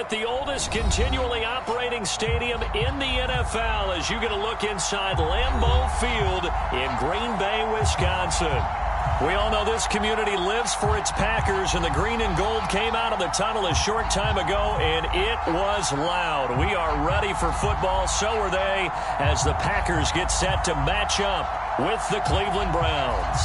at the oldest continually operating stadium in the NFL as you get a look inside Lambeau Field in Green Bay, Wisconsin. We all know this community lives for its Packers, and the green and gold came out of the tunnel a short time ago, and it was loud. We are ready for football, so are they, as the Packers get set to match up with the Cleveland Browns.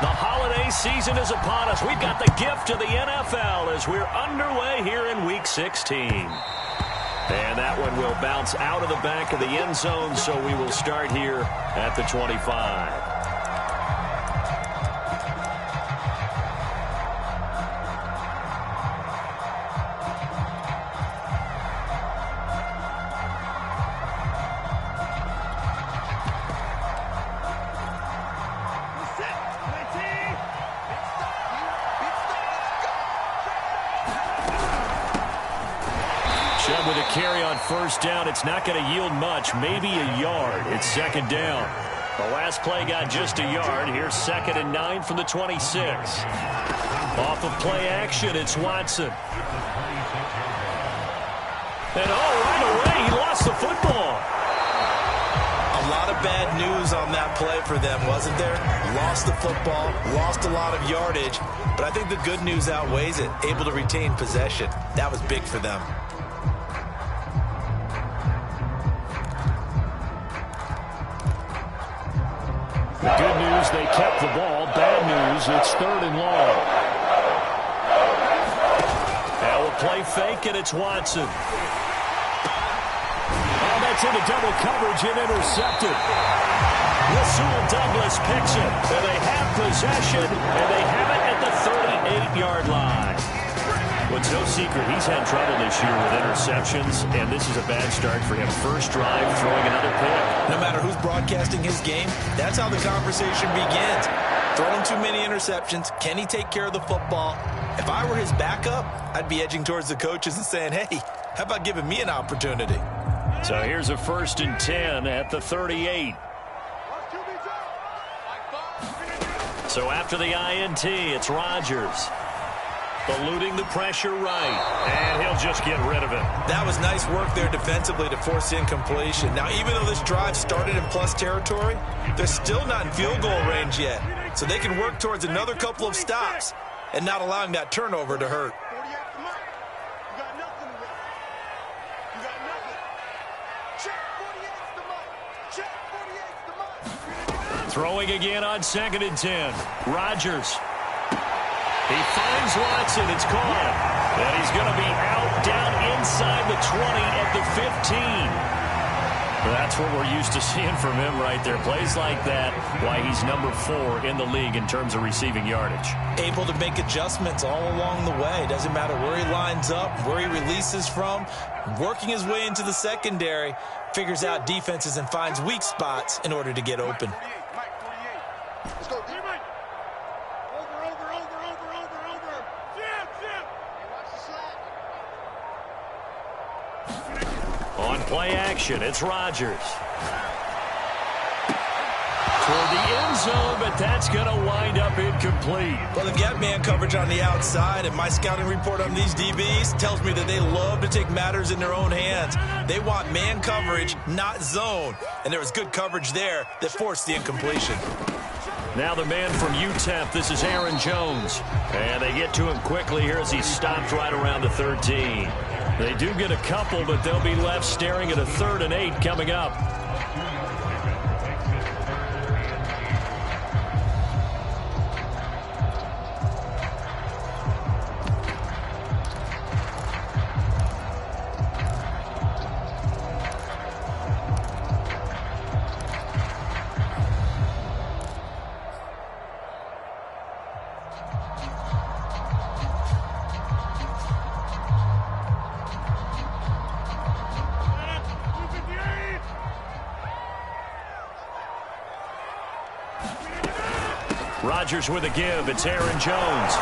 The holiday season is upon us. We've got the gift of the NFL as we're underway here in Week 16. And that one will bounce out of the back of the end zone, so we will start here at the 25. With a carry on first down, it's not going to yield much, maybe a yard. It's second down. The last play got just a yard. Here's 2nd and 9 from the 26. Off of play action, it's Watson. And right away, he lost the football. A lot of bad news on that play for them, wasn't there? Lost the football, lost a lot of yardage, but I think the good news outweighs it. Able to retain possession. That was big for them. The good news, they kept the ball. Bad news, it's 3rd and long. Now a play fake, and it's Watson. Oh, that's into double coverage and intercepted. Rasul Douglas picks it. And they have possession, and they have it at the 38-yard line. Well, it's no secret he's had trouble this year with interceptions, and this is a bad start for him. First drive, throwing another pick. No matter who's broadcasting his game, that's how the conversation begins. Throwing too many interceptions, can he take care of the football? If I were his backup, I'd be edging towards the coaches and saying, hey, how about giving me an opportunity? So here's a 1st and 10 at the 38. So after the INT, it's Rodgers. Eluding the pressure right, and he'll just get rid of it. That was nice work there defensively to force the incompletion. Now, even though this drive started in plus territory, they're still not in field goal range yet. So they can work towards another couple of stops and not allowing that turnover to hurt. Throwing again on 2nd and 10. Rodgers. He finds Watson. It's caught. And he's going to be out down inside the 20 at the 15. That's what we're used to seeing from him right there. Plays like that, why he's number 4 in the league in terms of receiving yardage. Able to make adjustments all along the way. Doesn't matter where he lines up, where he releases from. Working his way into the secondary, figures out defenses and finds weak spots in order to get open. On play action, it's Rodgers. Toward the end zone, but that's going to wind up incomplete. Well, they've got man coverage on the outside, and my scouting report on these DBs tells me that they love to take matters in their own hands. They want man coverage, not zone. And there was good coverage there that forced the incompletion. Now the man from UTEP, this is Aaron Jones. And they get to him quickly here as he stopped right around the 13. They do get a couple, but they'll be left staring at a 3rd and 8 coming up. Rodgers with a give. It's Aaron Jones.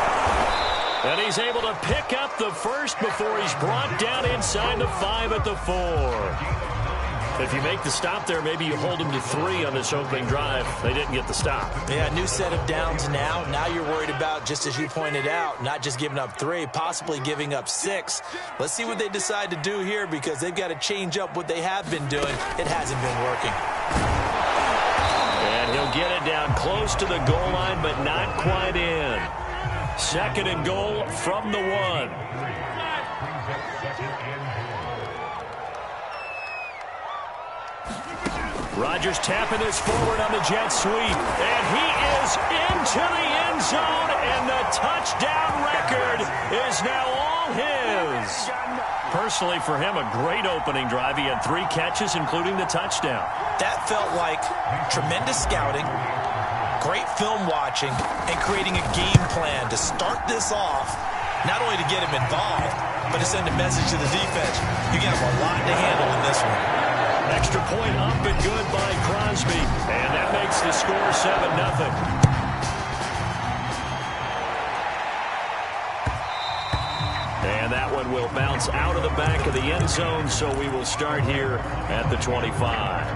And he's able to pick up the first before he's brought down inside the 5 at the 4. If you make the stop there, maybe you hold them to 3 on this opening drive. They didn't get the stop. Yeah, new set of downs now. Now you're worried about, just as you pointed out, not just giving up 3, possibly giving up 6. Let's see what they decide to do here, because they've got to change up what they have been doing. It hasn't been working. And he'll get it down close to the goal line, but not quite in. 2nd and goal from the 1. Rodgers tapping this forward on the jet sweep, and he is into the end zone, and the touchdown record is now all his. Personally, for him, a great opening drive. He had 3 catches, including the touchdown. That felt like tremendous scouting, great film watching, and creating a game plan to start this off, not only to get him involved, but to send a message to the defense. You got a lot to handle in this one. Extra point up and good by Crosby. And that makes the score 7-0. And that one will bounce out of the back of the end zone, so we will start here at the 25.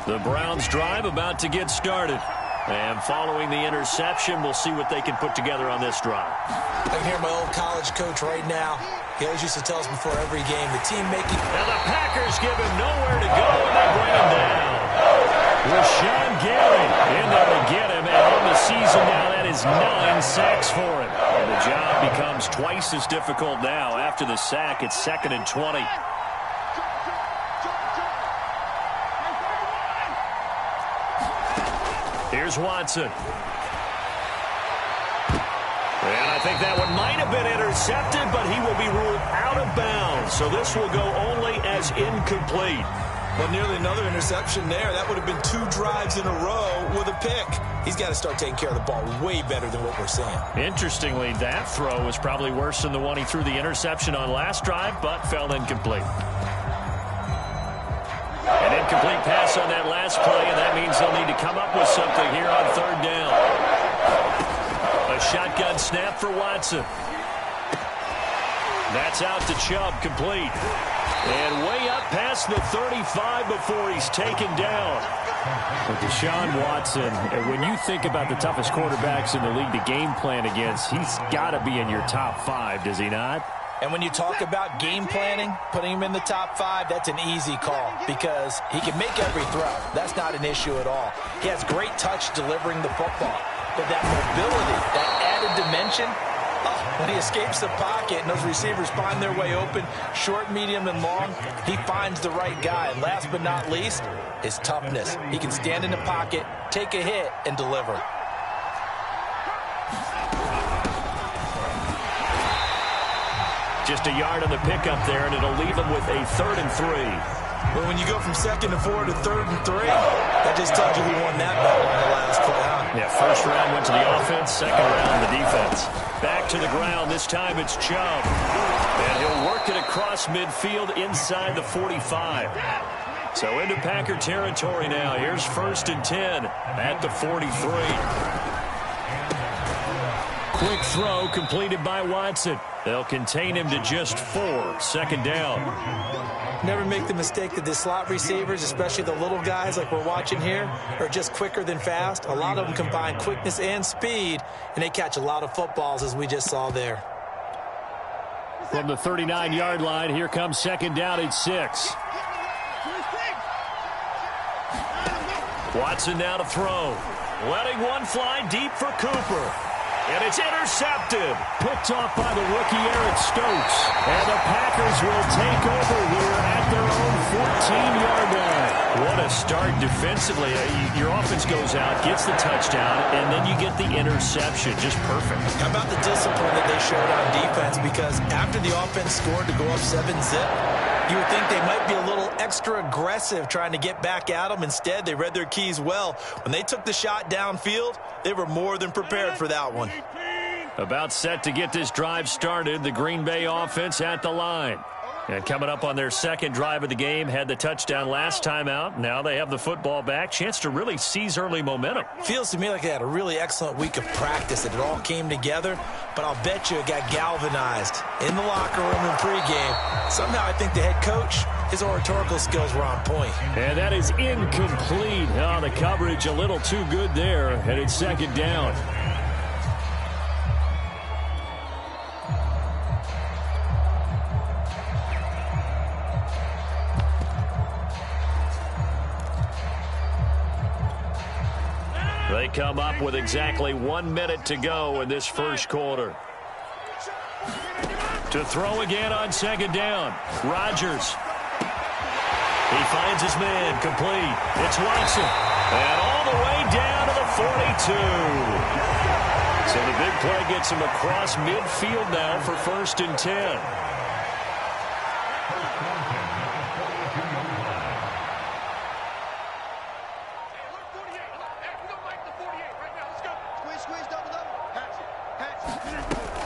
The Browns drive about to get started. And following the interception, we'll see what they can put together on this drive. I can hear my old college coach right now. He always used to tell us before every game, the team making... And the Packers give him nowhere to go, and they bring him down. Rashawn Gary in there to get him, and on the season now, that is 9 sacks for him. And the job becomes twice as difficult now. After the sack, it's 2nd and 20. Here's Watson. And I think that one might have been intercepted, but he will be ruled out of bounds. So this will go only as incomplete. Well, nearly another interception there. That would have been 2 drives in a row with a pick. He's got to start taking care of the ball way better than what we're seeing. Interestingly, that throw was probably worse than the one he threw the interception on last drive, but fell incomplete. An incomplete pass on that last play, and that means they'll need to come up with something here on 3rd down. A shotgun snap for Watson. That's out to Chubb, complete. And way up past the 35 before he's taken down. Well, Deshaun Watson, when you think about the toughest quarterbacks in the league to game plan against, he's got to be in your top 5, does he not? And when you talk about game planning, putting him in the top 5, that's an easy call because he can make every throw. That's not an issue at all. He has great touch delivering the football. But that mobility, that added dimension, when he escapes the pocket and those receivers find their way open, short, medium, and long, he finds the right guy. And last but not least, his toughness. He can stand in the pocket, take a hit, and deliver. Just a yard on the pickup there, and it'll leave him with a 3rd and 3. But when you go from 2nd and 4 to 3rd and 3, that just tells you who won that battle on the last play, huh? Yeah, 1st round went to the offense, 2nd round the defense. Back to the ground. This time it's Chubb. And he'll work it across midfield inside the 45. So into Packer territory now. Here's 1st and 10 at the 43. Quick throw completed by Watson. They'll contain him to just 4. 2nd down. Never make the mistake that the slot receivers, especially the little guys like we're watching here, are just quicker than fast. A lot of them combine quickness and speed, and they catch a lot of footballs, as we just saw there. From the 39-yard line, here comes 2nd down at 6. Watson now to throw. Letting one fly deep for Cooper. And it's intercepted. Picked off by the rookie Eric Stokes. And the Packers will take over here at their own 14-yard line. What a start defensively. Your offense goes out, gets the touchdown, and then you get the interception. Just perfect. How about the discipline that they showed on defense? Because after the offense scored to go up 7-zip, you would think they might be a little extra aggressive trying to get back at them. Instead, they read their keys well. When they took the shot downfield, they were more than prepared for that one. About set to get this drive started. The Green Bay offense at the line. And coming up on their second drive of the game, had the touchdown last time out. Now they have the football back. Chance to really seize early momentum. Feels to me like they had a really excellent week of practice, and it all came together. But I'll bet you it got galvanized in the locker room in pregame. Somehow I think the head coach, his oratorical skills were on point. And that is incomplete. Oh, the coverage a little too good there, and it's second down. They come up with exactly 1 minute to go in this first quarter. To throw again on second down. Rodgers. He finds his man, complete. It's Watson. And all the way down to the 42. So the big play gets him across midfield now for 1st and 10.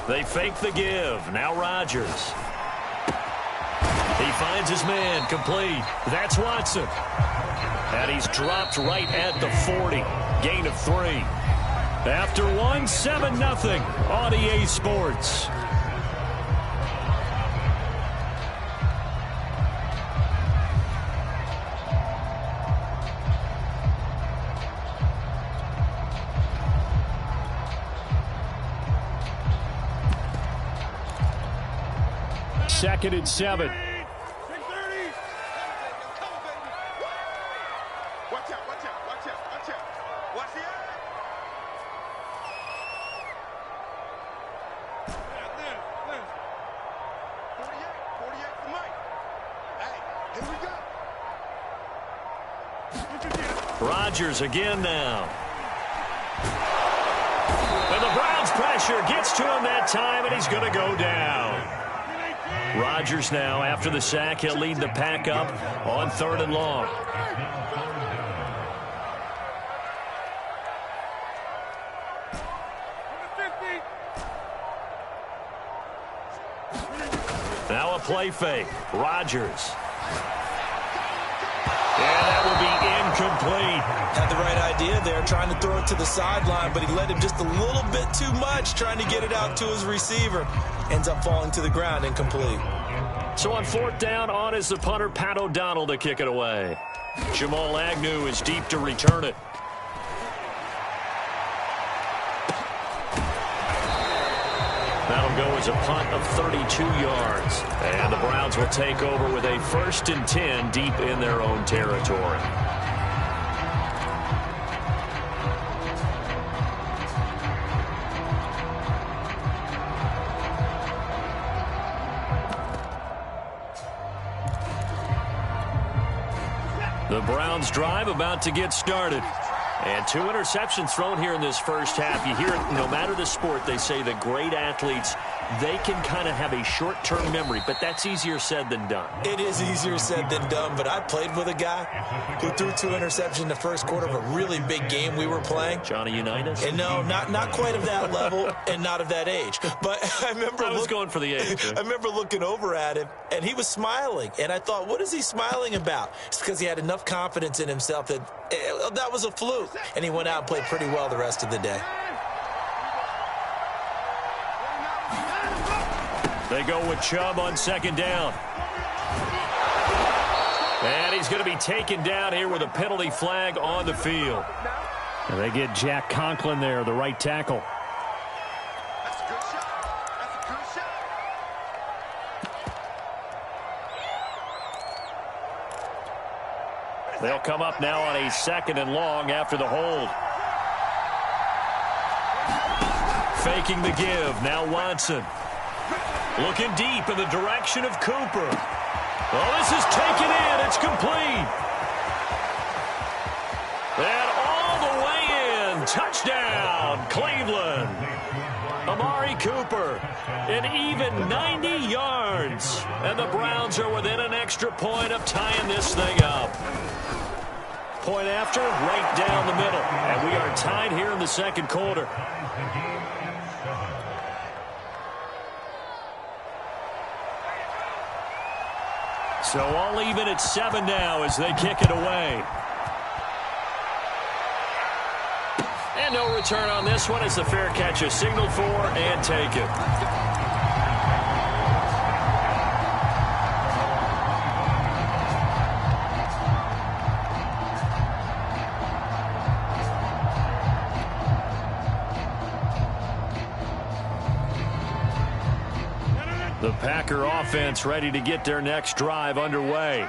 They fake the give. Now Rodgers. He finds his man, complete. That's Watson. And he's dropped right at the 40. Gain of 3. After one, 7-0 on EA Sports. Second and 7. Watch out, watch out, watch out, watch out. Watch the eye. Liz. 48 to Mike. Hey, here we go. Rodgers again now. And the Browns pressure gets to him that time, and he's going to go down. Rodgers now, after the sack, he'll lead the pack up on 3rd and long. Now a play fake. Rodgers. And that will be incomplete. Had the right idea there, trying to throw it to the sideline, but he let him just a little bit too much, trying to get it out to his receiver. Ends up falling to the ground, incomplete. So on 4th down, on is the punter, Pat O'Donnell, to kick it away. Jamal Agnew is deep to return it. That'll go as a punt of 32 yards. And the Browns will take over with a 1st and 10 deep in their own territory. The Browns drive about to get started. And 2 interceptions thrown here in this first half. You hear it, no matter the sport, they say the great athletes, they can kind of have a short-term memory, but that's easier said than done. It is easier said than done, but I played with a guy who threw 2 interceptions in the first quarter of a really big game we were playing. Johnny Unitas? And no, not quite of that level and not of that age. But I was going for the age. I remember looking over at him, and he was smiling. And I thought, what is he smiling about? It's because he had enough confidence in himself that that was a fluke. And he went out and played pretty well the rest of the day. They go with Chubb on 2nd down. And he's going to be taken down here with a penalty flag on the field. And they get Jack Conklin there, the right tackle. That's a good shot. That's a good shot. They'll come up now on a 2nd and long after the hold. Faking the give. Now Watson. Looking deep in the direction of Cooper. Oh, this is taken in. It's complete. And all the way in. Touchdown, Cleveland. Amari Cooper, an even 90 yards. And the Browns are within an extra point of tying this thing up. Point after, right down the middle. And we are tied here in the second quarter. So all even at 7 now as they kick it away. And no return on this one as the fair catch is signaled for and taken. The Packer offense ready to get their next drive underway.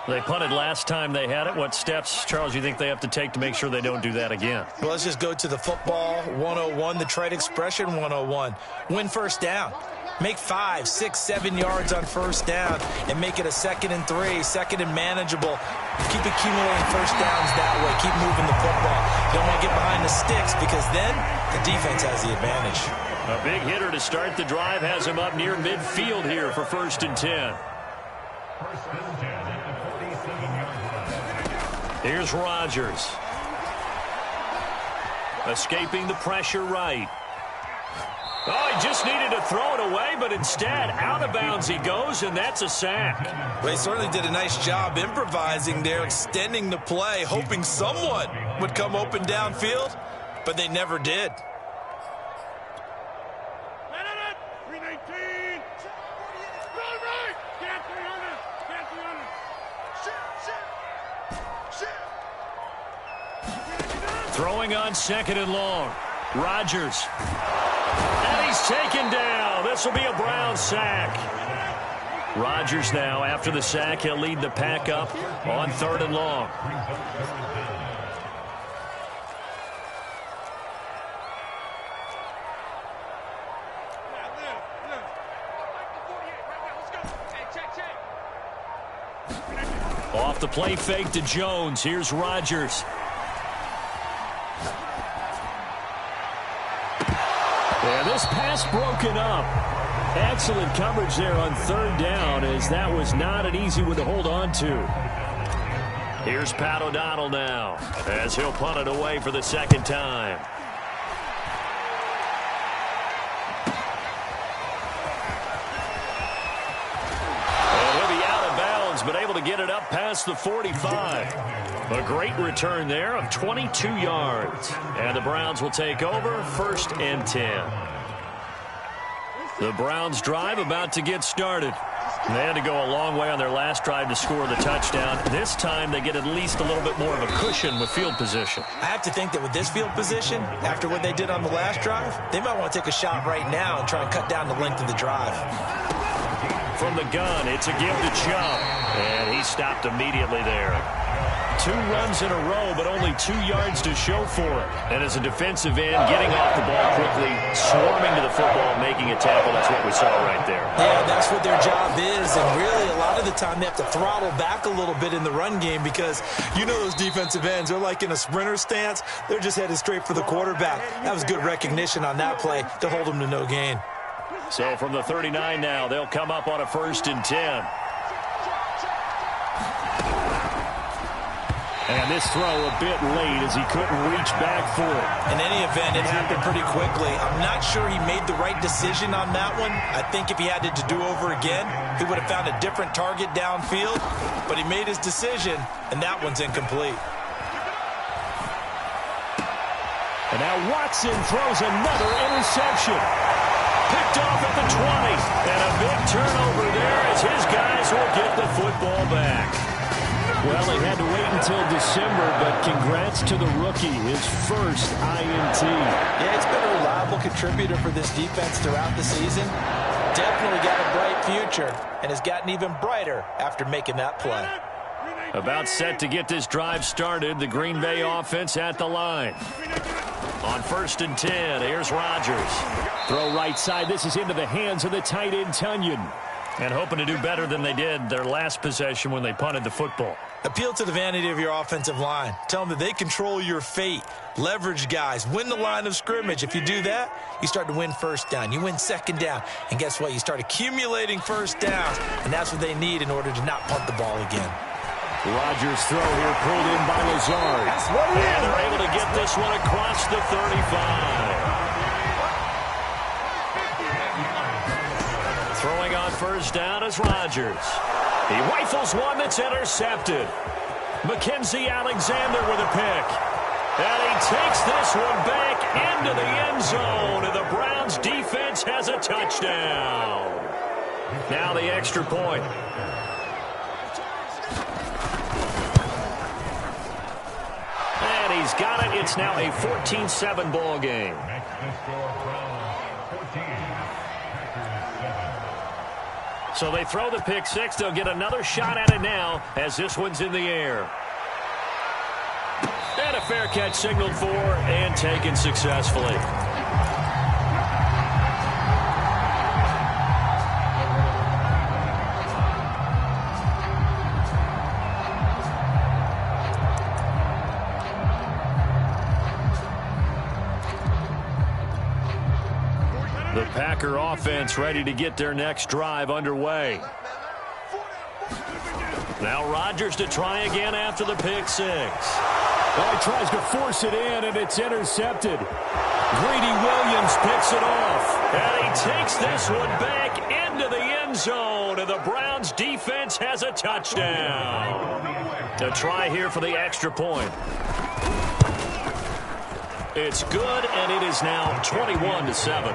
They punted last time they had it. What steps, Charles, you think they have to take to make sure they don't do that again? Well, let's just go to the football 101, the trade expression 101. Win first down. Make 5, 6, 7 yards on first down and make it a 2nd and 3, 2nd and manageable. Keep accumulating first downs that way. Keep moving the football. You don't want to get behind the sticks because then the defense has the advantage. A big hitter to start the drive has him up near midfield here for 1st and 10. Here's Rodgers. Escaping the pressure right. Oh, he just needed to throw it away, but instead, out of bounds he goes, and that's a sack. Well, he certainly did a nice job improvising there, extending the play, hoping someone would come open downfield, but they never did. Throwing on 2nd and long. Rodgers. And he's taken down. This will be a Brown sack. Rodgers now, after the sack, he'll lead the pack up on 3rd and long. Off the play fake to Jones. Here's Rodgers. Yeah, this pass broken up. Excellent coverage there on 3rd down, as that was not an easy one to hold on to. Here's Pat O'Donnell now, as he'll punt it away for the 2nd time. And he'll be out of bounds, but able to get it up past the 45. A great return there of 22 yards. And the Browns will take over 1st and 10. The Browns drive about to get started. They had to go a long way on their last drive to score the touchdown. This time they get at least a little bit more of a cushion with field position. I have to think that with this field position, after what they did on the last drive, they might want to take a shot right now and try and cut down the length of the drive. From the gun, it's a give to Chubb. And he stopped immediately there. 2 runs in a row, but only 2 yards to show for it. And as a defensive end, getting off the ball quickly, swarming to the football, making a tackle, that's what we saw right there. Yeah, that's what their job is, and really a lot of the time they have to throttle back a little bit in the run game because you know those defensive ends, they're like in a sprinter stance. They're just headed straight for the quarterback. That was good recognition on that play to hold them to no gain. So from the 39 now, they'll come up on a 1st and 10. And this throw a bit late as he couldn't reach back for it. In any event, it happened pretty quickly. I'm not sure he made the right decision on that one. I think if he had it to do over again, he would have found a different target downfield. But he made his decision, and that one's incomplete. And now Watson throws another interception. Picked off at the 20. And a big turnover there as his guys will get the football back. Well, they had to wait until December, but congrats to the rookie, his first INT. Yeah, it's been a reliable contributor for this defense throughout the season. Definitely got a bright future and has gotten even brighter after making that play. About set to get this drive started, the Green Bay offense at the line. On 1st and 10, here's Rodgers. Throw right side. This is into the hands of the tight end, Tunyon. And hoping to do better than they did their last possession when they punted the football. Appeal to the vanity of your offensive line. Tell them that they control your fate. Leverage guys. Win the line of scrimmage. If you do that, you start to win first down. You win 2nd down. And guess what? You start accumulating first downs. And that's what they need in order to not punt the ball again. Rodgers' throw here pulled in by Lazard. And they're able to get this one across the 35. Throwing on 1st down is Rodgers. He rifles one that's intercepted. Mackenzie Alexander with a pick. And he takes this one back into the end zone, and the Browns defense has a touchdown. Now the extra point. And he's got it. It's now a 14-7 ball game. So they throw the pick six. They'll get another shot at it now as this one's in the air. And a fair catch signaled for and taken successfully. The Packer offense ready to get their next drive underway. Now Rodgers to try again after the pick six. Well, he tries to force it in, and it's intercepted. Greedy Williams picks it off. And he takes this one back into the end zone, and the Browns defense has a touchdown. A try here for the extra point. It's good, and it is now 21-7.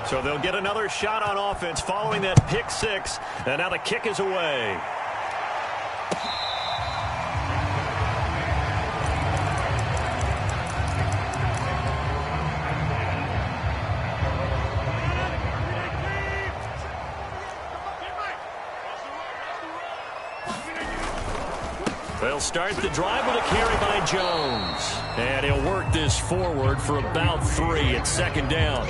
So they'll get another shot on offense following that pick six, and now the kick is away. They'll start the drive with a carry by Jones. And he'll work this forward for about 3 at second down.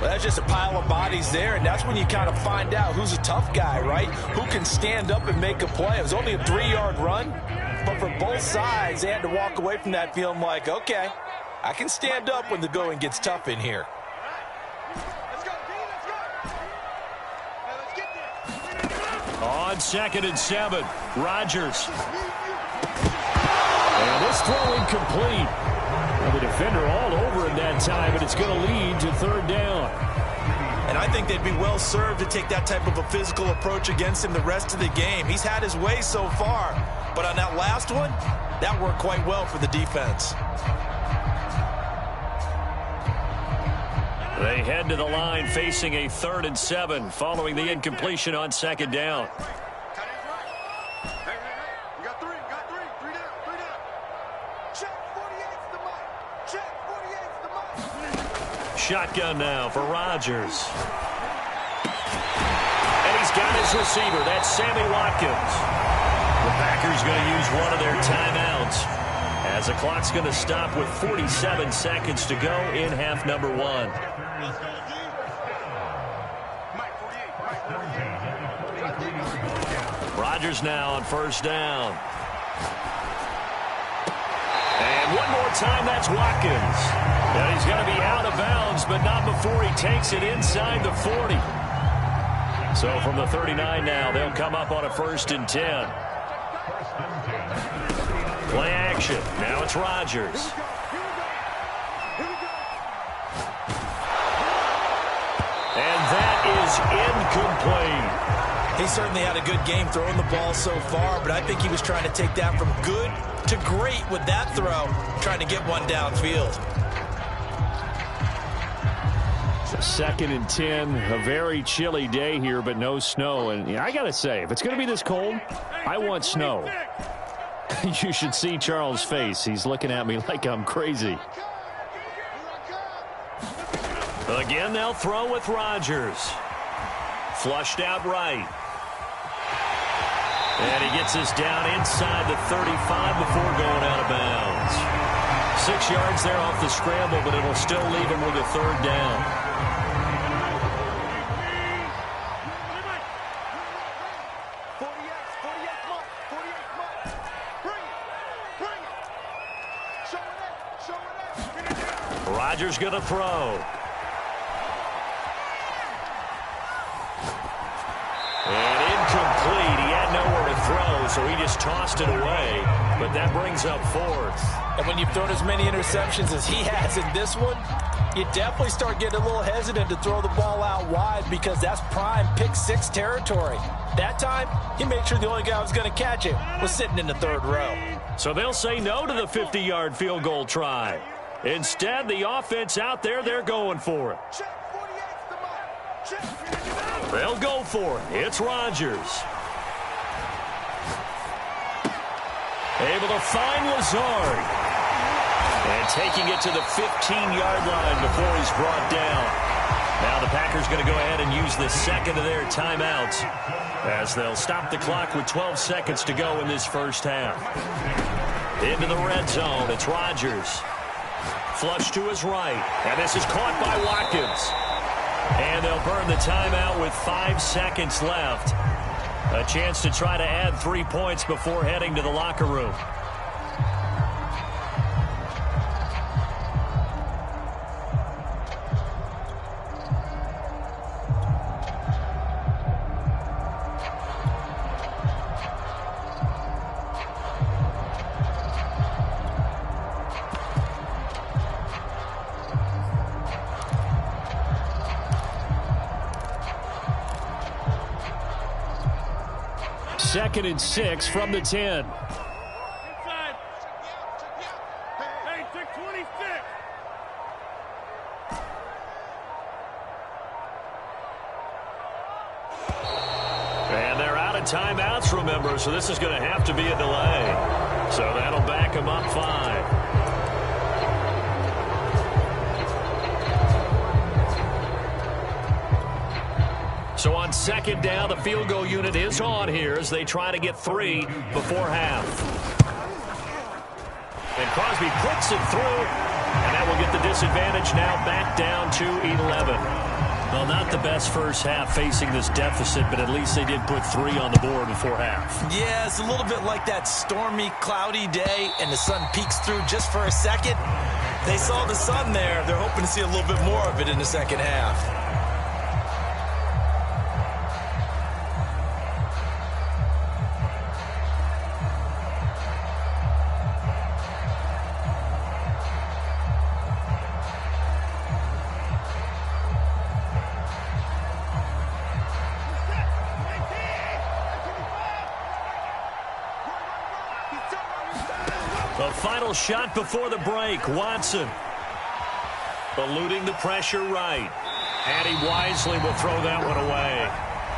Well, that's just a pile of bodies there, and that's when you kind of find out who's a tough guy, right? Who can stand up and make a play. It was only a 3-yard run, but for both sides, they had to walk away from that feeling like, okay, I can stand up when the going gets tough in here. On 2nd and 7, Rodgers. And this throw incomplete. Well, the defender all over him that time, but it's going to lead to 3rd down. And I think they'd be well served to take that type of a physical approach against him the rest of the game. He's had his way so far, but on that last one, that worked quite well for the defense. They head to the line facing a 3rd and 7 following the incompletion on 2nd down. Shotgun now for Rodgers. And he's got his receiver. That's Sammy Watkins. The Packers going to use one of their timeouts as the clock's going to stop with 47 seconds to go in half number 1. Rodgers now on 1st down. And one more time, that's Watkins. Now he's going to be out of bounds, but not before he takes it inside the 40. So from the 39 now, they'll come up on a 1st and 10. Play action. Now it's Rodgers. And that is incomplete. He certainly had a good game throwing the ball so far, but I think he was trying to take that from good to great with that throw, trying to get one downfield. So 2nd and 10, a very chilly day here, but no snow. And I got to say, if it's going to be this cold, I want snow. You should see Charles' face. He's looking at me like I'm crazy. Again, they'll throw with Rodgers. Flushed out right. And he gets this down inside the 35 before going out of bounds. 6 yards there off the scramble, but it'll still leave him with a 3rd down. Rodgers going to throw. And incomplete. He had nowhere to throw, so he just tossed it away. But that brings up 4th. And when you've thrown as many interceptions as he has in this one, you definitely start getting a little hesitant to throw the ball out wide because that's prime pick-6 territory. That time, he made sure the only guy who was going to catch it was sitting in the third row. So they'll say no to the 50-yard field goal try. Instead, the offense out there, they're going for it. They'll go for it. It's Rodgers. Able to find Lazard. And taking it to the 15-yard line before he's brought down. Now the Packers going to go ahead and use the second of their timeouts as they'll stop the clock with 12 seconds to go in this first half. Into the red zone, it's Rodgers. Flush to his right, and this is caught by Watkins. And they'll burn the timeout with 5 seconds left. A chance to try to add 3 points before heading to the locker room. Second and 6 from the 10. Inside. Hey, take 26. And they're out of timeouts, remember, so this is going to have to be a delay. So that'll back them up 5. So on second down, the field goal unit is on here as they try to get 3 before half. And Crosby puts it through, and that will get the disadvantage now back down to 11. Well, not the best first half facing this deficit, but at least they did put 3 on the board before half. Yeah, it's a little bit like that stormy, cloudy day, and the sun peeks through just for a second. They saw the sun there. They're hoping to see a little bit more of it in the second half. The final shot before the break. Watson eluding the pressure right. And he wisely will throw that one away.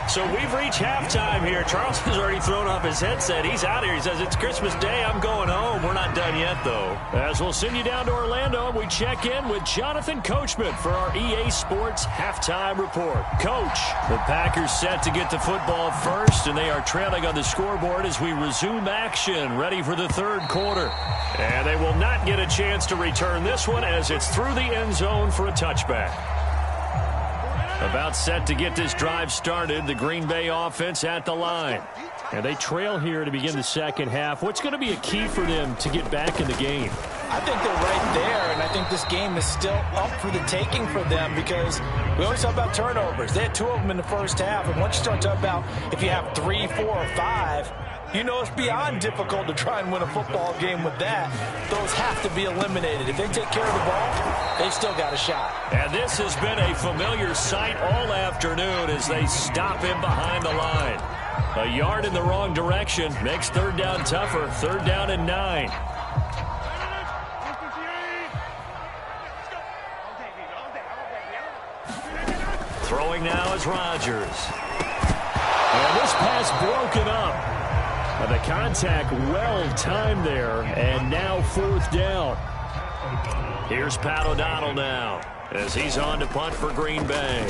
So we've reached halftime here. Charles has already thrown off his headset. He's out here. He says, it's Christmas Day. I'm going home. We're not done yet, though. As we'll send you down to Orlando, we check in with Jonathan Coachman for our EA Sports Halftime Report. Coach, the Packers set to get the football first, and they are trailing on the scoreboard as we resume action, ready for the third quarter. And they will not get a chance to return this one as it's through the end zone for a touchback. About set to get this drive started, the Green Bay offense at the line. And they trail here to begin the second half. What's going to be a key for them to get back in the game? I think they're right there, and I think this game is still up for the taking for them because we always talk about turnovers. They had 2 of them in the first half, and once you start talking about if you have 3, 4, or 5, you know it's beyond difficult to try and win a football game with that. Those have to be eliminated. If they take care of the ball, they've still got a shot. And this has been a familiar sight all afternoon as they stop him behind the line. A yard in the wrong direction makes third down tougher. Third down and 9. Throwing now is Rodgers. And this pass broken up. The contact well timed there, and now fourth down. Here's Pat O'Donnell now as he's on to punt for Green Bay.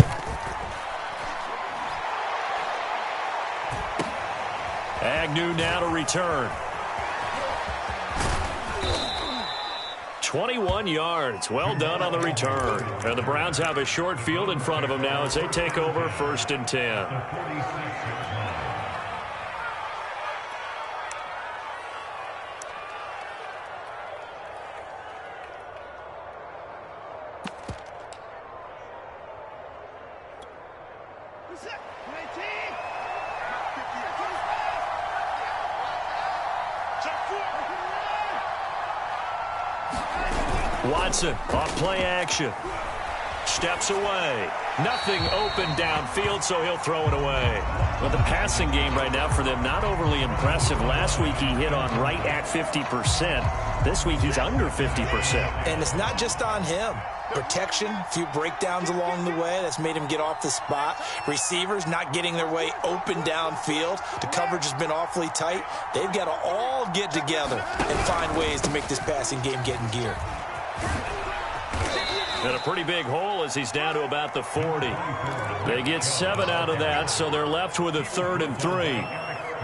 Agnew now to return. 21 yards. Well done on the return. And the Browns have a short field in front of them now as they take over first and 10. Watson off play action. Steps away. Nothing open downfield, so he'll throw it away. Well, the passing game right now for them, not overly impressive. Last week he hit on right at 50%. This week he's under 50%. And it's not just on him. Protection, a few breakdowns along the way. That's made him get off the spot. Receivers not getting their way open downfield. The coverage has been awfully tight. They've got to all get together and find ways to make this passing game get in gear. And a pretty big hole as he's down to about the 40. They get 7 out of that, so they're left with a 3rd and 3.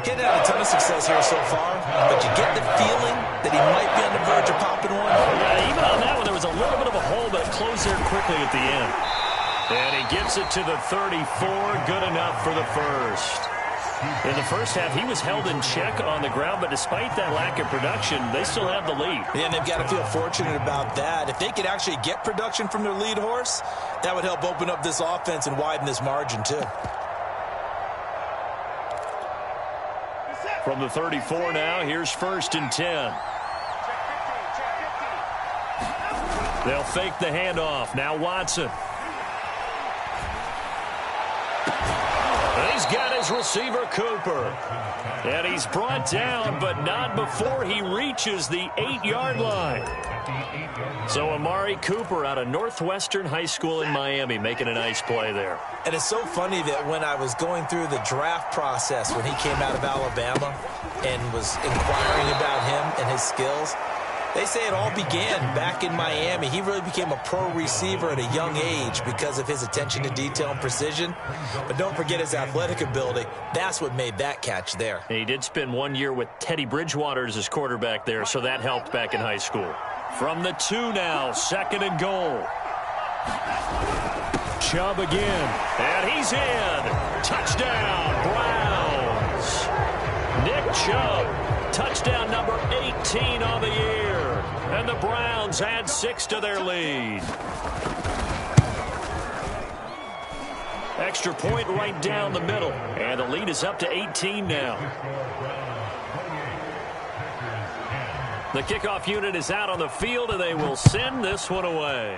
Getting out a ton of success here so far, but you get the feeling that he might be on the verge of popping one. Yeah, even on that one, there was a little bit of a hole, but it closed there quickly at the end. And he gets it to the 34. Good enough for the first. In the first half, he was held in check on the ground, but despite that lack of production, they still have the lead. And they've got to feel fortunate about that. If they could actually get production from their lead horse, that would help open up this offense and widen this margin, too. From the 34 now, here's 1st and 10. They'll fake the handoff. Now Watson. He's got his receiver, Cooper. And he's brought down, but not before he reaches the 8-yard line. So Amari Cooper out of Northwestern High School in Miami making a nice play there. And it's so funny that when I was going through the draft process when he came out of Alabama and was inquiring about him and his skills, they say it all began back in Miami. He really became a pro receiver at a young age because of his attention to detail and precision. But don't forget his athletic ability. That's what made that catch there. And he did spend 1 year with Teddy Bridgewater as his quarterback there, so that helped back in high school. From the 2 now, 2nd and goal. Chubb again. And he's in. Touchdown, Browns. Nick Chubb, touchdown number 18 on the year. And the Browns add 6 to their lead. Extra point right down the middle. And the lead is up to 18 now. The kickoff unit is out on the field, and they will send this one away.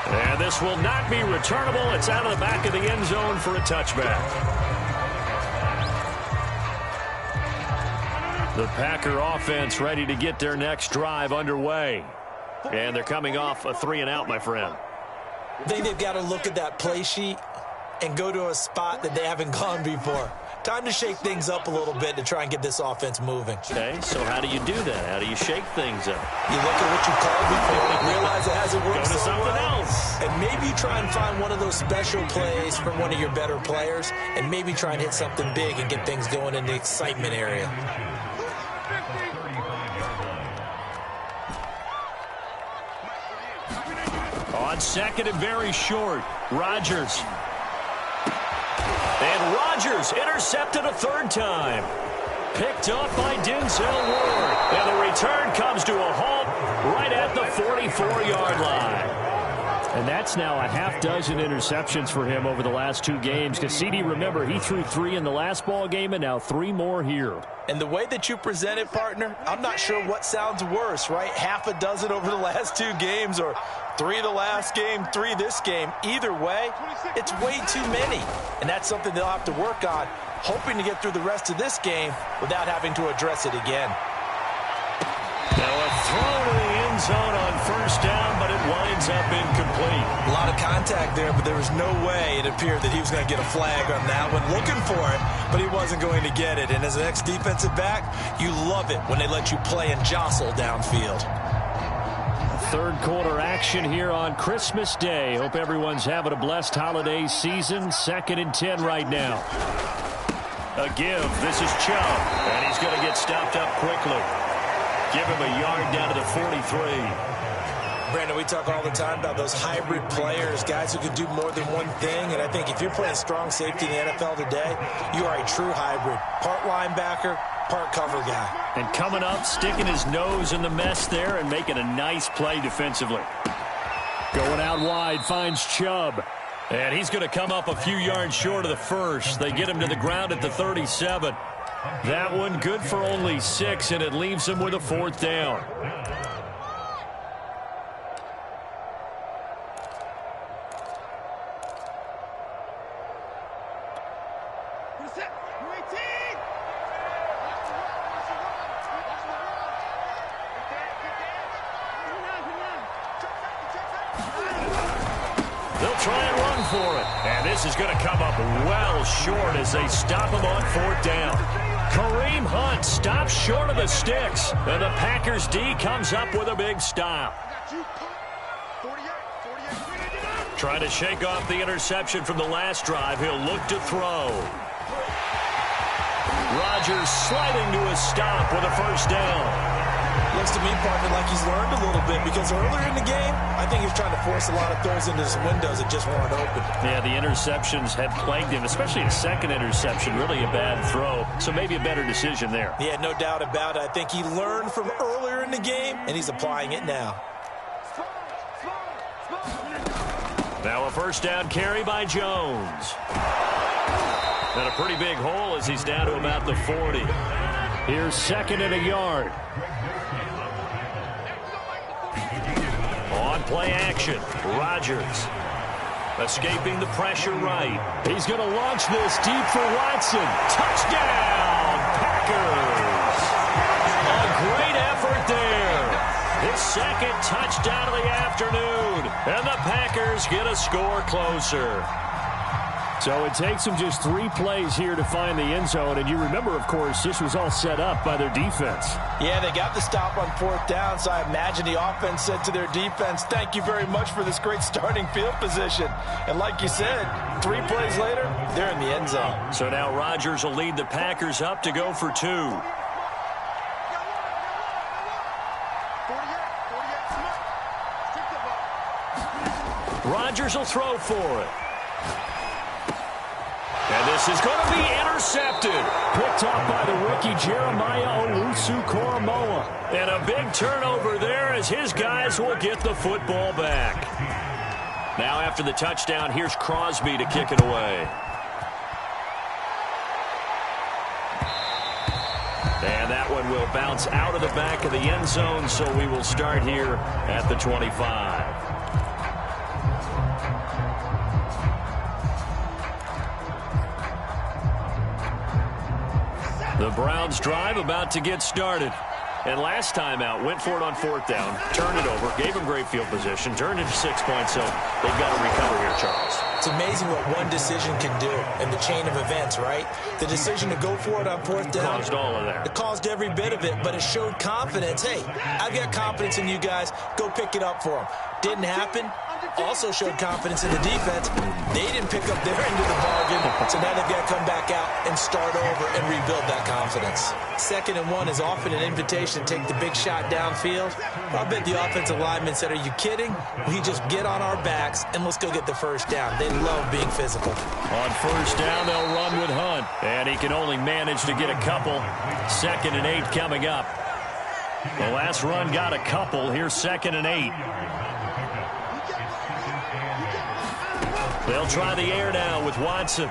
And this will not be returnable. It's out of the back of the end zone for a touchback. The Packer offense ready to get their next drive underway. And they're coming off a 3-and-out, my friend. I think they've got to look at that play sheet and go to a spot that they haven't gone before. Time to shake things up a little bit to try and get this offense moving. Okay, so how do you do that? How do you shake things up? You look at what you called before, realize it hasn't worked Go to so something well, else. and maybe try and find one of those special plays from one of your better players, and maybe try and hit something big and get things going in the excitement area. On 2nd and very short, Rodgers. And Rodgers intercepted a 3rd time. Picked up by Denzel Ward. And the return comes to a halt right at the 44-yard line. And that's now a half-dozen interceptions for him over the last 2 games. Because, CD, remember, he threw 3 in the last ball game and now 3 more here. And the way that you present it, partner, I'm not sure what sounds worse, right? Half a dozen over the last 2 games or 3 the last game, 3 this game. Either way, it's way too many. And that's something they'll have to work on, hoping to get through the rest of this game without having to address it again. Now a throw to the end zone on 1st down, but it winds up incomplete. A lot of contact there, but there was no way it appeared that he was going to get a flag on that one. Looking for it, but he wasn't going to get it. And as an ex-defensive back, you love it when they let you play and jostle downfield. 3rd quarter action here on Christmas Day. Hope everyone's having a blessed holiday season. 2nd and 10 right now. A give. This is Chubb, and he's going to get stopped up quickly. Give him a yard down to the 43. Brandon, we talk all the time about those hybrid players, guys who can do more than one thing. And I think if you're playing strong safety in the NFL today, you are a true hybrid. Part linebacker, part cover guy. And coming up, sticking his nose in the mess there and making a nice play defensively. Going out wide, finds Chubb. And he's going to come up a few yards short of the first. They get him to the ground at the 37. That one good for only 6, and it leaves him with a 4th down. They'll try and run for it. And this is going to come up well short as they stop him on 4th down. Kareem Hunt stops short of the sticks. And the Packers D comes up with a big stop. Trying to shake off the interception from the last drive. He'll look to throw. Rodgers sliding to a stop with a 1st down. Looks to me, partner, like he's learned a little bit because earlier in the game, I think he was trying to force a lot of throws into some windows that just weren't open. Yeah, the interceptions had plagued him, especially a second interception, really a bad throw. So maybe a better decision there. Yeah, no doubt about it. I think he learned from earlier in the game, and he's applying it now. Now a 1st down carry by Jones. And a pretty big hole as he's down to about the 40. Here's 2nd and a yard. On play action, Rodgers escaping the pressure right. He's going to launch this deep for Watson. Touchdown, Packers! A great effort there. His 2nd touchdown of the afternoon. And the Packers get a score closer. So it takes them just 3 plays here to find the end zone. And you remember, of course, this was all set up by their defense. Yeah, they got the stop on 4th down, so I imagine the offense said to their defense, thank you very much for this great starting field position. And like you said, 3 plays later, they're in the end zone. So now Rodgers will lead the Packers up to go for 2. Rodgers will throw for it. And this is going to be intercepted. Picked off by the rookie Jeremiah Owusu-Koramoah. And a big turnover there as his guys will get the football back. Now after the touchdown, here's Crosby to kick it away. And that one will bounce out of the back of the end zone, so we will start here at the 25. The Browns drive about to get started. And last time out, went for it on 4th down, turned it over, gave him great field position, turned it to 6 points, so they've got to recover here, Charles. It's amazing what one decision can do in the chain of events, right? The decision to go for it on 4th down. Caused all of that. It caused every bit of it, but it showed confidence. Hey, I've got confidence in you guys. Go pick it up for them. Didn't happen. Also showed confidence in the defense. They didn't pick up their end of the bargain, so now they've got to come back out and start over and rebuild that confidence. 2nd and 1 is often an invitation to take the big shot downfield. I bet the offensive linemen said, are you kidding? We just get on our backs and let's go get the 1st down. They love being physical. On 1st down, they'll run with Hunt. And he can only manage to get a couple. 2nd and 8 coming up. The last run got a couple. Here's 2nd and 8. They'll try the air now with Watson.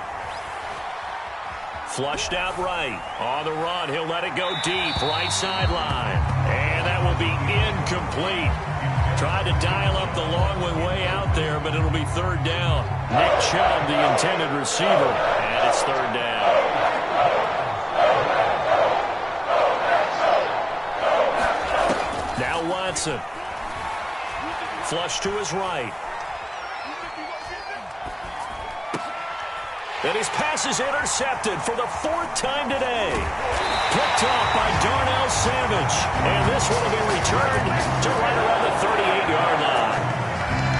Flushed out right. On the run, he'll let it go deep. Right sideline. And that will be incomplete. Tried to dial up the long one way out there, but it'll be 3rd down. Nick Chubb, the intended receiver. And it's 3rd down. Now Watson. Flush to his right. And his pass is intercepted for the 4th time today. Picked off by Darnell Savage. And this one will be returned to right around the 38-yard line.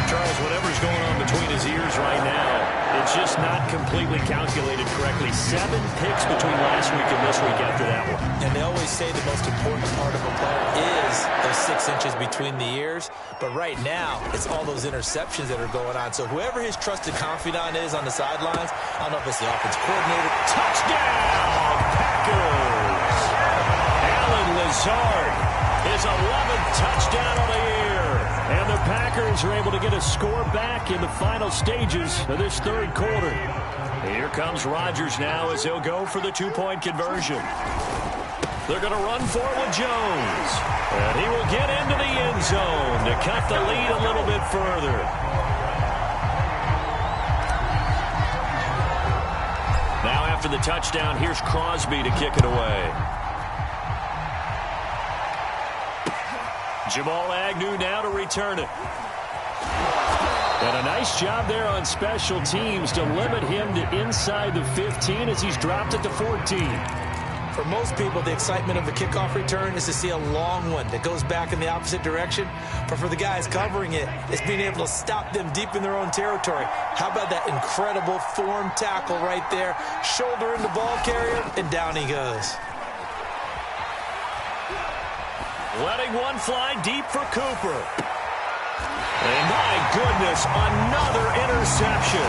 Charles, whatever's going on between his ears right now, it's just not completely calculated correctly. 7 picks between last week and this week after that one. And they always say the most important part of a player is those 6 inches between the ears. But right now, it's all those interceptions that are going on. So whoever his trusted confidant is on the sidelines, I don't know if it's the offense coordinator. Touchdown, Packers! Alan Lazard, his 11th touchdown of the year. And the Packers are able to get a score back in the final stages of this 3rd quarter. Here comes Rodgers now as he'll go for the two-point conversion. They're going to run for it with Jones. And he will get into the end zone to cut the lead a little bit further. Now after the touchdown, here's Crosby to kick it away. Jamal Agnew now to return it. And a nice job there on special teams to limit him to inside the 15 as he's dropped it to 14. For most people, the excitement of a kickoff return is to see a long one that goes back in the opposite direction. But for the guys covering it, it's being able to stop them deep in their own territory. How about that incredible form tackle right there? Shoulder in the ball carrier, and down he goes. Letting one fly deep for Cooper. And my goodness, another interception.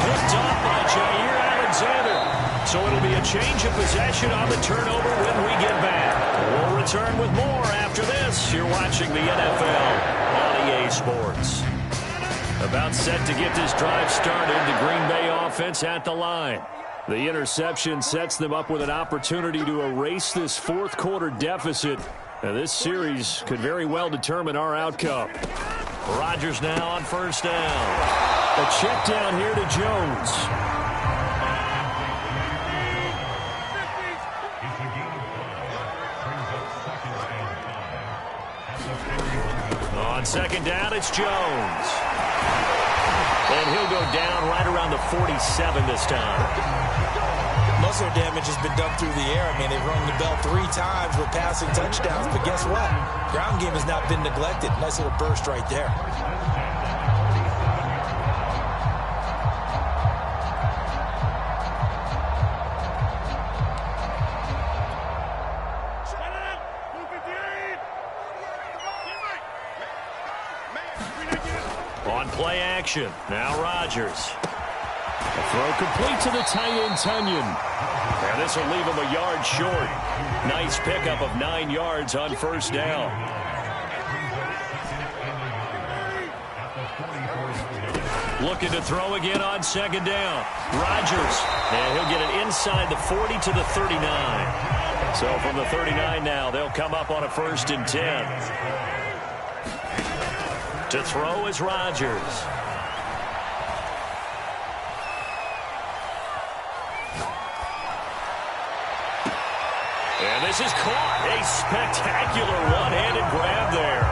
Picked off by Jair Alexander. So it'll be a change of possession on the turnover when we get back. We'll return with more after this. You're watching the NFL on EA Sports. About set to get this drive started. The Green Bay offense at the line. The interception sets them up with an opportunity to erase this fourth quarter deficit. Now, this series could very well determine our outcome. Rodgers now on first down. A check down here to Jones. On second down, it's Jones. And he'll go down right around the 47 this time. Most of their damage has been done through the air. I mean, they've rung the bell 3 times with passing touchdowns. But guess what? Ground game has not been neglected. Nice little burst right there. On play action, now Rodgers. A throw complete to the tight end, Tunyon. And this will leave him a yard short. Nice pickup of 9 yards on first down. Looking to throw again on second down. Rodgers, and he'll get it inside the 40 to the 39. So from the 39 now, they'll come up on a 1st and 10. To throw is Rodgers. And this is caught. A spectacular one-handed grab there.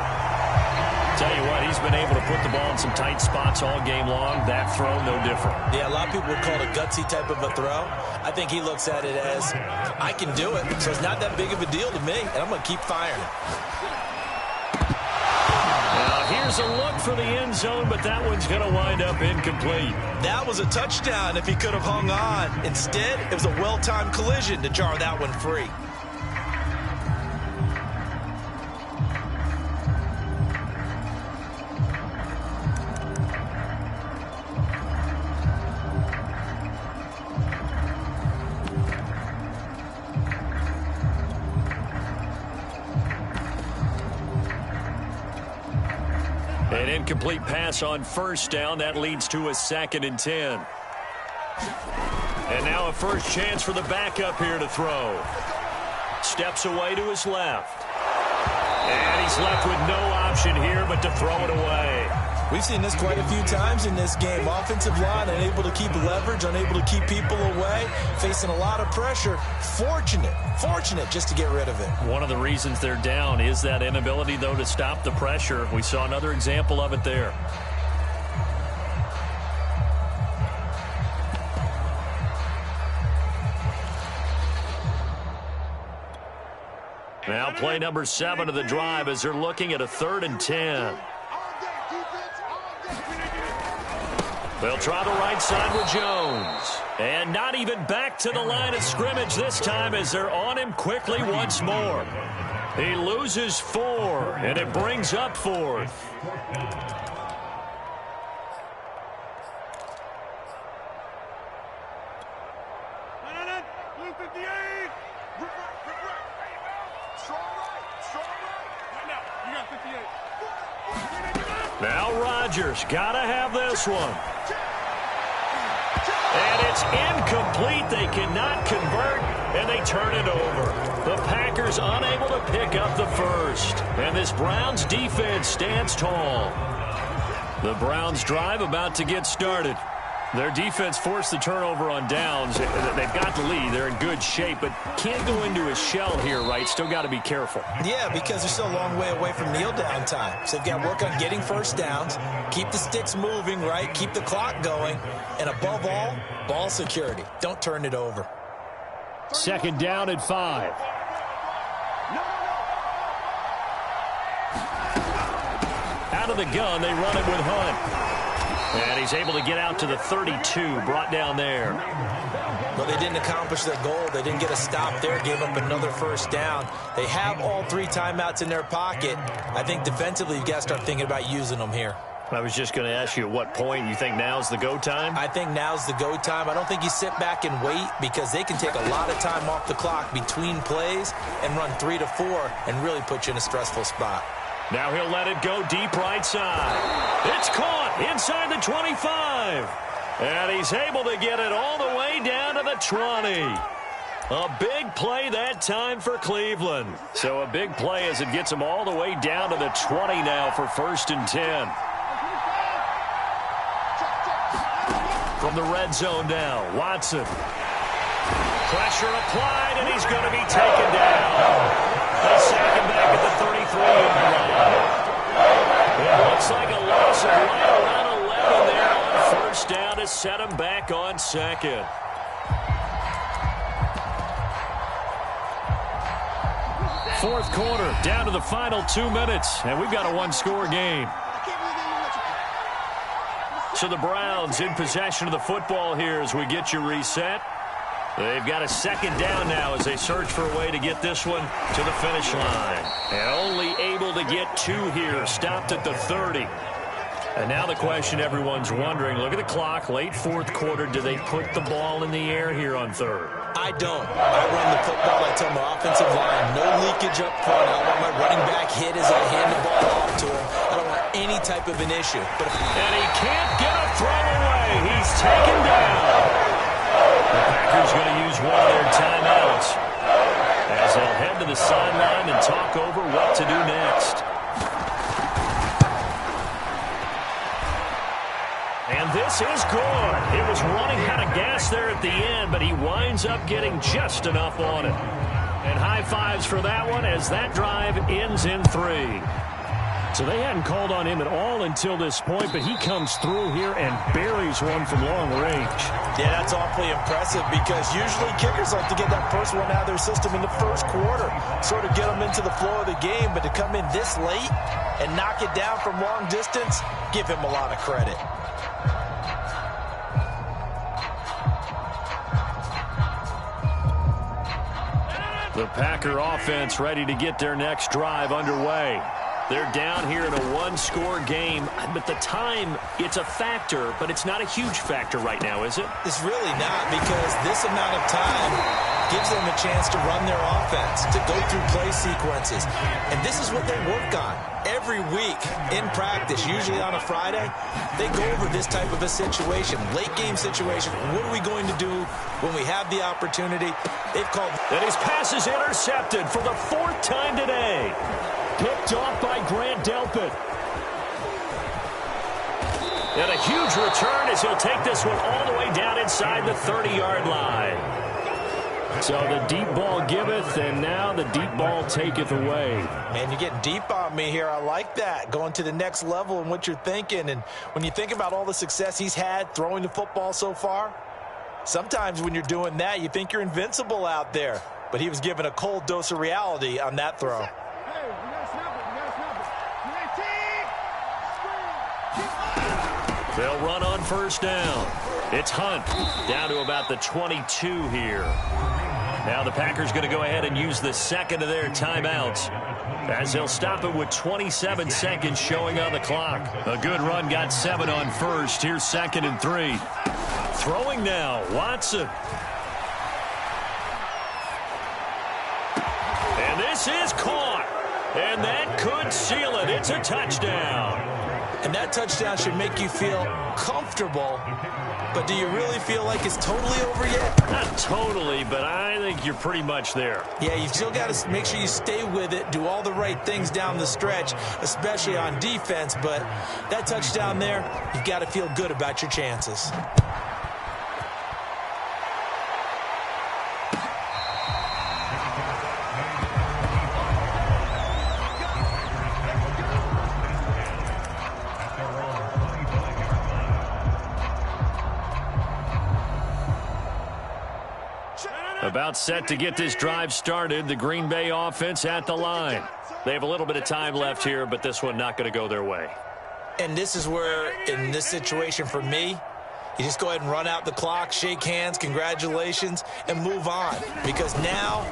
Tell you what, he's been able to put the ball in some tight spots all game long. That throw, no different. Yeah, a lot of people would call it a gutsy type of a throw. I think he looks at it as, I can do it, so it's not that big of a deal to me, and I'm going to keep firing. Now, here's a look for the end zone, but that one's going to wind up incomplete. That was a touchdown if he could have hung on. Instead, it was a well-timed collision to jar that one free. An incomplete pass on first down. That leads to a 2nd and 10. And now a first chance for the backup here to throw. Steps away to his left. And he's left with no option here but to throw it away. We've seen this quite a few times in this game. Offensive line unable to keep leverage, unable to keep people away, facing a lot of pressure. Fortunate just to get rid of it. One of the reasons they're down is that inability, though, to stop the pressure. We saw another example of it there. Now play number 7 of the drive as they're looking at a 3rd and 10. They'll try the right side with Jones. And not even back to the line of scrimmage this time as they're on him quickly once more. He loses 4, and it brings up 4th. Now Rodgers got to have this one. And it's incomplete. They cannot convert, and they turn it over. The Packers unable to pick up the first. And this Browns defense stands tall. The Browns drive about to get started. Their defense forced the turnover on downs. They've got the lead. They're in good shape, but can't go into a shell here, right? Still got to be careful. Yeah, because they're still a long way away from kneel down time. So they've got to work on getting first downs, keep the sticks moving, right? Keep the clock going. And above all, ball security. Don't turn it over. Second down and 5. Out of the gun, they run it with Hunt. And he's able to get out to the 32, brought down there. Well, they didn't accomplish their goal. They didn't get a stop there, gave up another first down. They have all 3 timeouts in their pocket. I think defensively, you've got to start thinking about using them here. I was just going to ask you at what point you think now's the go time? I think now's the go time. I don't think you sit back and wait because they can take a lot of time off the clock between plays and run 3 to 4 and really put you in a stressful spot. Now he'll let it go deep right side. It's caught inside the 25. And he's able to get it all the way down to the 20. A big play that time for Cleveland. So a big play as it gets them all the way down to the 20 now for 1st and 10. From the red zone now, Watson. Pressure applied, and he's going to be taken down. They sack him back at the 33-yard line. It looks like a loss of right around 11 there on 1st down to set him back on 2nd. Fourth quarter, down to the final 2 minutes, and we've got a 1-score game. So the Browns in possession of the football here as we get you reset. They've got a 2nd down now as they search for a way to get this one to the finish line. And only able to get 2 here, stopped at the 30. And now the question everyone's wondering, look at the clock, late 4th quarter, do they put the ball in the air here on 3rd? I don't. I run the football. I tell my offensive line, no leakage up front. I want my running back hit as I hand the ball off to him. I don't want any type of an issue. And he can't get a throw away. He's taken down. The Packers going to use one of their timeouts as they'll head to the sideline and talk over what to do next. And this is good. It was running out of gas there at the end, but he winds up getting just enough on it. And high fives for that one as that drive ends in 3. So they hadn't called on him at all until this point, but he comes through here and buries one from long range. Yeah, that's awfully impressive because usually kickers like to get that first one out of their system in the 1st quarter, sort of get them into the flow of the game, but to come in this late and knock it down from long distance, give him a lot of credit. The Packer offense ready to get their next drive underway. They're down here in a 1-score game, but the time, it's a factor, but it's not a huge factor right now, is it? It's really not because this amount of time gives them a chance to run their offense, to go through play sequences. And this is what they work on every week in practice, usually on a Friday. They go over this type of a situation, late game situation. What are we going to do when we have the opportunity? They've called. And his pass is intercepted for the 4th time today. Picked off by Grant Delpit. And a huge return as he'll take this one all the way down inside the 30-yard line. So the deep ball giveth, and now the deep ball taketh away. Man, you're getting deep on me here. I like that. Going to the next level in what you're thinking. And when you think about all the success he's had throwing the football so far, sometimes when you're doing that, you think you're invincible out there. But he was given a cold dose of reality on that throw. They'll run on 1st down. It's Hunt down to about the 22 here. Now the Packers going to go ahead and use the 2nd of their timeouts as they'll stop it with 27 seconds showing on the clock. A good run got 7 on 1st. Here's 2nd and 3. Throwing now, Watson. And this is caught. And that could seal it. It's a touchdown. And that touchdown should make you feel comfortable. But do you really feel like it's totally over yet? Not totally, but I think you're pretty much there. Yeah, you've still got to make sure you stay with it, do all the right things down the stretch, especially on defense. But that touchdown there, you've got to feel good about your chances. About set to get this drive started. The Green Bay offense at the line. They have a little bit of time left here, but this one not going to go their way. And this is where, in this situation for me, you just go ahead and run out the clock, shake hands, congratulations, and move on. Because now,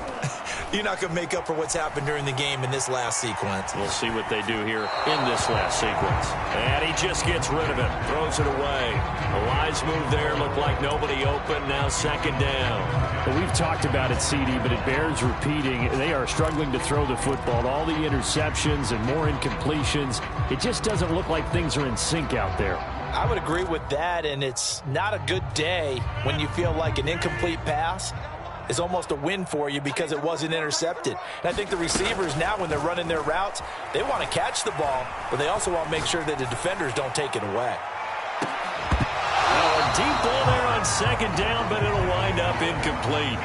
you're not going to make up for what's happened during the game in this last sequence. We'll see what they do here in this last sequence. And he just gets rid of it, throws it away. A wise move there, looked like nobody open, now second down. Well, we've talked about it, CD, but it bears repeating. They are struggling to throw the football. All the interceptions and more incompletions. It just doesn't look like things are in sync out there. I would agree with that, and it's not a good day when you feel like an incomplete pass is almost a win for you because it wasn't intercepted. And I think the receivers now, when they're running their routes, they want to catch the ball, but they also want to make sure that the defenders don't take it away. A deep ball there on second down, but it'll wind up incomplete.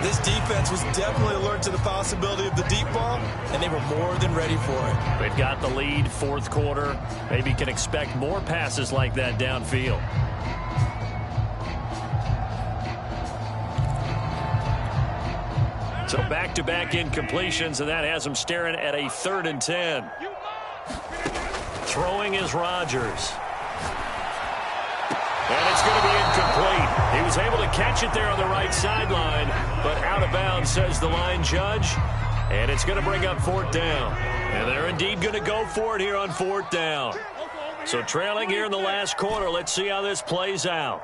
This defense was definitely alert to the possibility of the deep ball, and they were more than ready for it. They've got the lead, fourth quarter. Maybe can expect more passes like that downfield. So back-to-back incompletions, and that has them staring at a 3rd and 10. Throwing is Rodgers. And it's going to be incomplete. He was able to catch it there on the right sideline, but out of bounds, says the line judge. And it's going to bring up 4th down. And they're indeed going to go for it here on 4th down. So trailing here in the last quarter. Let's see how this plays out.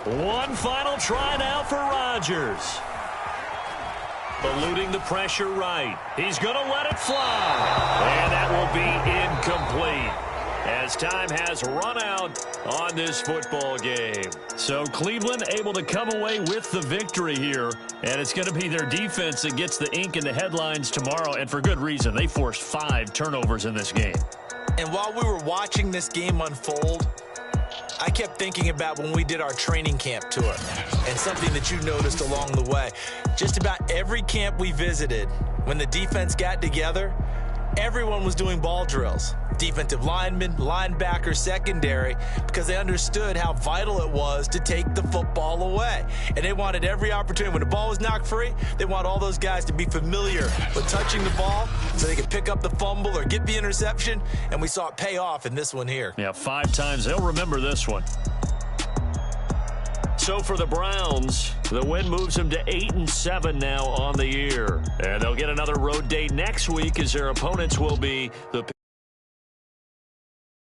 One final try now for Rodgers. Eluding the pressure right. He's going to let it fly. And that will be incomplete, as time has run out on this football game. So Cleveland able to come away with the victory here, and it's going to be their defense that gets the ink in the headlines tomorrow, and for good reason. They forced 5 turnovers in this game. And while we were watching this game unfold, I kept thinking about when we did our training camp tour and something that you noticed along the way. Just about every camp we visited, when the defense got together, everyone was doing ball drills. Defensive linemen, linebackers, secondary, because they understood how vital it was to take the football away. And they wanted every opportunity. When the ball was knocked free, they want all those guys to be familiar with touching the ball so they could pick up the fumble or get the interception. And we saw it pay off in this one here. Yeah, 5 times. They'll remember this one. So for the Browns, the win moves them to 8-7 now on the year. And they'll get another road day next week as their opponents will be the